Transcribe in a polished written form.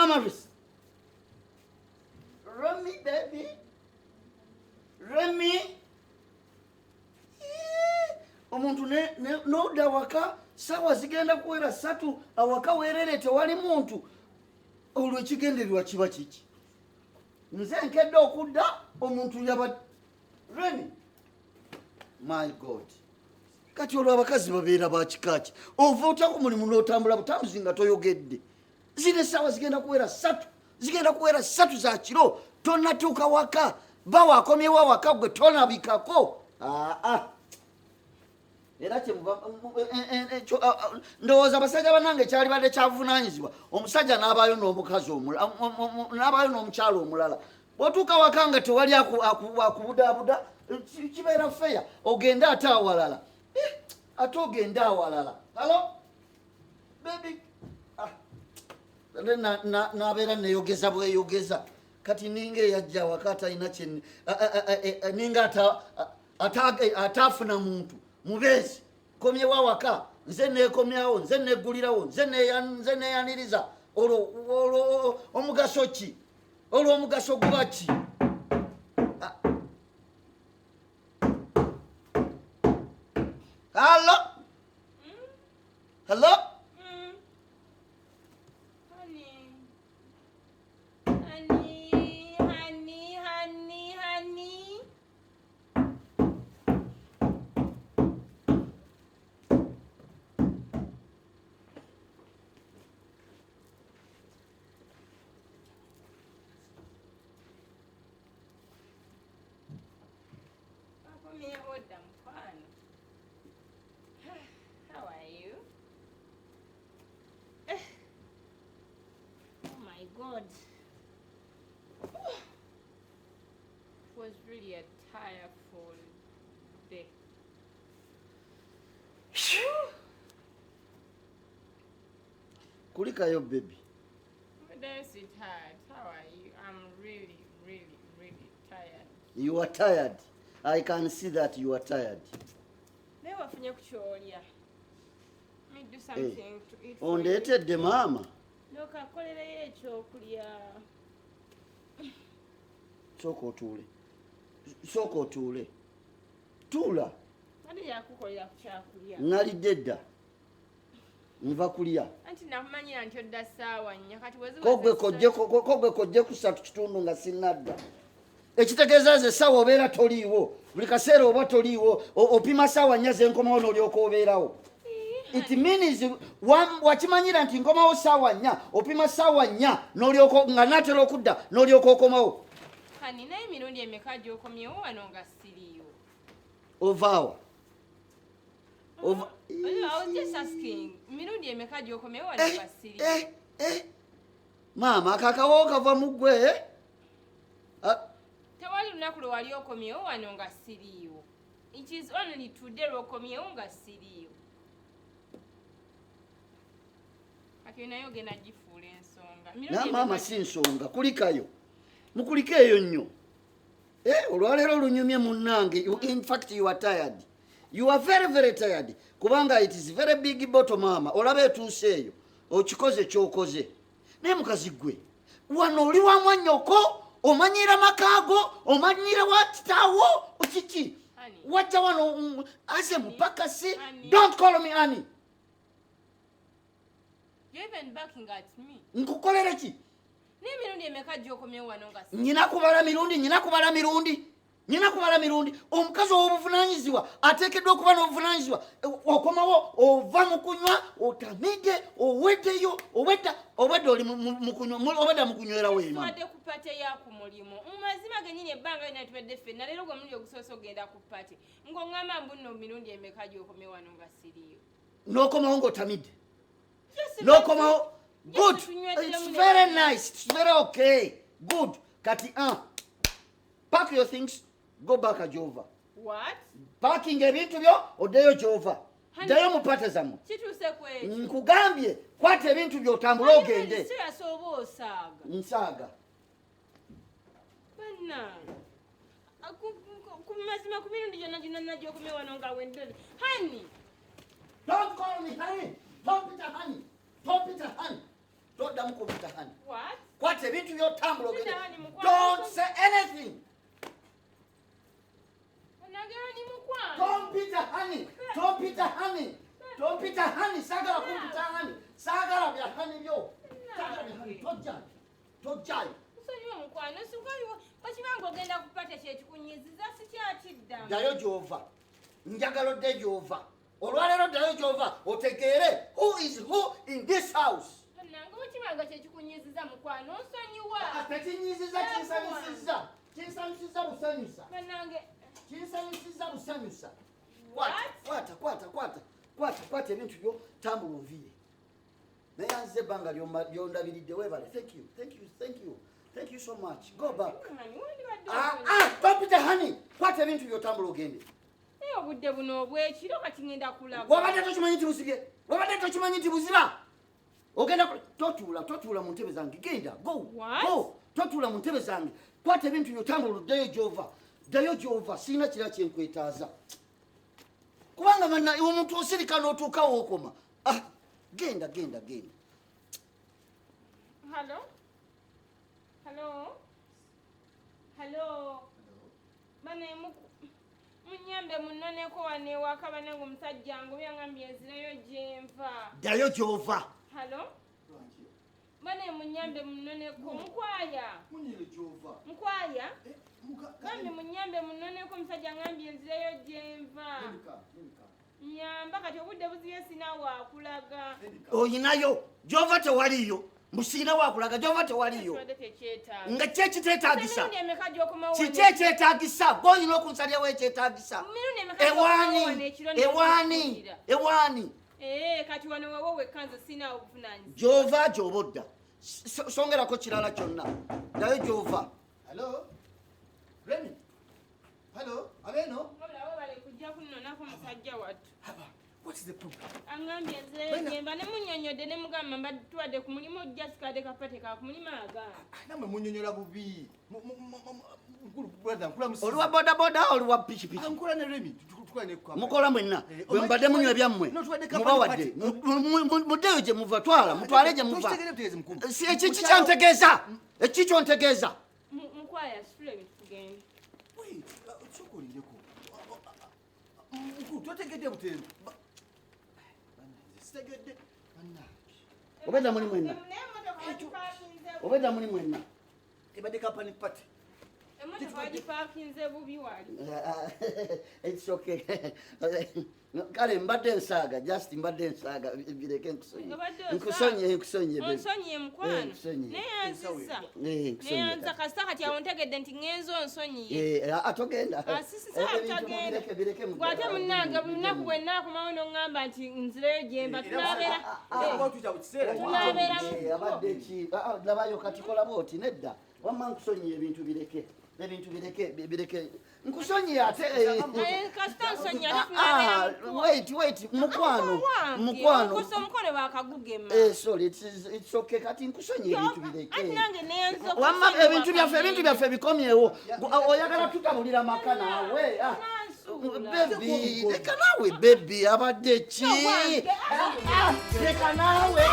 Mama Risi. Remy, baby. Remy. Omuntu n'odda waka ssaawa zigenda kuwera 3 awaka weerere tewali muntu. Olwo ekigendererwa kiba kiki? Nze nkedde okudda omuntu yaba Remy. My God. Kati olwo abakazi babeera bakikaki. Ova otako mulimu n'otambula butambuzi nga toyogedde. Zino essaawa zigenda kuwera 3. Zigenda kuwera 3 za kiro. Tonnatuuka waka. Bawa akomyewo awaka gwe tonabikako. Era ndowooza abasajja bannange kyali badde kyavunaanyizibwa. Omusajja n'abaayo n'omukazi omulala, n'abaayo n'omukyalo omulala. Bw'otuuka waka nga tewali akubudaabuda, kibeera feya. Ogende ate awalala. Ate ogende awalala. Hello? Baby. N'abeera neeyogeza bweyogeza. Kati ninga eyajja waka atalina kye ninga ataafuna muntu. Mubeezi komyewo awaka nze neekomyawo nze neeggulirawo nze neeyaniriza olwo omugaso ki? Olwo omugaso guba ki? Hello? Hello? How are you? Oh my God. It was really a tireful day. Kulikayo baby. Dear sweetheart, how are you? I'm really, really, really tired. You are tired. I can see that you are tired. Let me do something to eat. Ondeetedde maama. Look, I call it a chocolate. Sooka otuule. Tuula. What did you chocolate? Nalidde dda. Nva kulya. Anti nakumanyira nti odda ssaawa nnya kati wezi kogwe kojje ku 3 kitundu nga sinnadda. Ekitegeeza nze essaawa obeera toliiwo. Buli kaseera oba toliiwo. Opima ssaawa nnya ze nkomawo n'olyoka obeerawo. It means wakimanyira nti nkomawo ssaawa nnya. Opima ssaawa nnya n'olyoka nga naatera okudda n'olyoka okomawo. Hani naye emirundi emeka gy'okomyewo wano nga siriiwo. Ovaawa. I was just asking. Mirundi emeka gy'okomyewo wano nga siriiwo. Maama akakawo kava mu ggwe. Tewali lunaku lwe wali okomyewo wano nga siriiwo. It is only today lw'okomyewo nga siriiwo. Kati naye ogenda gifuula ensonga. Maama si nsonga. Kulikayo. Mukulikeeyo nnyo. Olwaleero olunyumye munnange. In fact you are tired. You are very, very tired. Kubanga it is very big bottle mama. Olabe etuuse eyo. Okikoze ky'okoze. Naye mukazi gwe. Wano oli wa mwannyoko. Omanyira makaago. Omanyira wa kitaawo. Okiki. Wajja wano ase mupakasi. Don't call me Annie. You're even backing at me. Nkukolera ki? N'emirundi emeka gy'okomyewo wano nga siriiwo. Nyina kubala mirundi. Omukazi ow'obuvunaanyizibwa ateekeddwa okuba n'obuvunaanyizibwa. Okomawo ova mu kunywa otamidde oweddeyo obwedda oli mu kunywa obwedda mu kunywera weema. Tubadde ku pate ya ku mulimu. Mu mazima gennyini ebbanga lina tubadde ffenna leero gwe mulundi ogusoose ogenda ku pate. Ng'oŋŋamba mbu nno mirundi emeka gy'okomye wano nga siriiwo. N'okomawo ng'otamidde. N'okomawo. Good. It's very nice. It's very okay. Good. Kati pack your things. Go back a Jova. What? Parking ebintu byo oddeyo Jova. Ddayo mu pate zammwe. Kituuse ku ekyo. Nkugambye kwata ebintu byo otambule ogende. Serious oba osaaga. Nsaaga. Banna. Ku mazima ku mirundi gyonna nagyokomye wano nga wendere. Honey. Don't call me honey. Don't be the honey. Don't be the honey. Don't damn call me the honey. What? kwata ebintu by'otambula ogende. Don't say anything. Don't Peter honey. Don't Peter honey. Don't Peter honey. Sagala kumpita honey. Sagala bya honey byo. Sagala bya honey. Tojjai. Nsonyiwa mukwano sikaliwo okibanga ogenda kupata kyekikunyiziza sikyakidda. Ddayo gy'ova. Njagala odde gy'ova. Olwaleero ddayo gy'ova otegeere who is who in this house. Nange okibanga kyekikunyiziza mukwano nsonyiwa. Tekinyiziza kinsanyusiza. Kinsanyusiza busanyusa. Bannange Kinsanyusiza busanyusa. Kwata ebintu byo tambula ovire. Naye anze ebbanga lyondabiridde weebale. Thank you so much. Go back. Don't Peter honey. Kwata ebintu byo tambula ogende. Obudde buno obwekiro kati ngenda kulaga. Wabadde tokimanyi nti busibye. Wabadde tokimanyi nti buziba. Ogenda totuula mu ntebe zange. Genda. Go. Totuula mu ntebe zange. Kwata ebintu byo tambula oddeyo gy'ova. Ddayo gy'ova. Sirina kira kyenkwetaaza. Kubanga manna omuntu osirika n'otuukawo okoma. Genda. Hello. Bane munyambe munoneko wane waka banangu musajja ngo byangambye nzireyo gyenva. Ddayo gy'ova. Bane munyambe munoneko mukwaya. Munyire gy'ova. Mukwaya? Gambi munyambe munoneko musajja ngambye nzireyo gyenva. Nyamba kati obudde buziye sina wakulaga. Oyinayo gy'ova tewaliyo. Musina wakulaga gy'ova tewaliyo. Nga kyekiteetaagisa. Kiki ekyetaagisa? Gw'olina okunsalyawo ekyetaagisa. Ewaani. Kati wano wawo wekkanza sina obuvunaanyizibwa. Gy'ova gy'oba odda. Songerako kirala kyonna. Ddayo gy'ova. Hello? Remy? Hello? Abeno? Kujja kunnonako musajja wattu. What is the problem? Angambye nzireyo gyemba ne munnyonnyodde ne mugamba mbatuwadde ku mulimu ojja sikadde kapate ka ku mulimu agamba. Namwe munnyonnyola bubi. Oluwa bodaboda oluwa pikipiki? Nkola ne Remy. Mukola mwenna. Bwe mbadde munywa byammwe. Mubawadde. Muddeyo gye muva. Mutwale gye muva. Ekiki kyantegeeza? Ekiki kyontegeeza? Mukwaya situle ebintu tugende. Kyokolindeko. Totegedde butembo. Sitegedde. Obedda muli mwenna. Ebadde kampani party. Emotoka wagipakinze bubi wali. It's okay. Kale mbadde nsaaga, just mbadde nsaaga bireke nkusonye. Onsonyiye mukwano. Neyanziza. Neyanza kasita kati awo ntegedde nti ngenzo onsonyiye. Atogenda. Bireke mu. Gwate munnange lunaku bwe nnaakomawo n'oŋŋamba nti nzireyo gyemba tunabeera. Abadde ki? Labayo kati kola booti nedda. Wamma nkusonyiye ebintu bireke. Nkusonyiye ate. Kasita nsonyiye wait, mukwano. Omukono bakagugema. Sorry, it's okay. Kati nkusonyiye ebintu bireke. Nange neyanza wamma ebintu byaffe bikomyewo. Oyagala tutabulira maka naawe. Baby, leka naawe baby abadde ki? Leka naawe.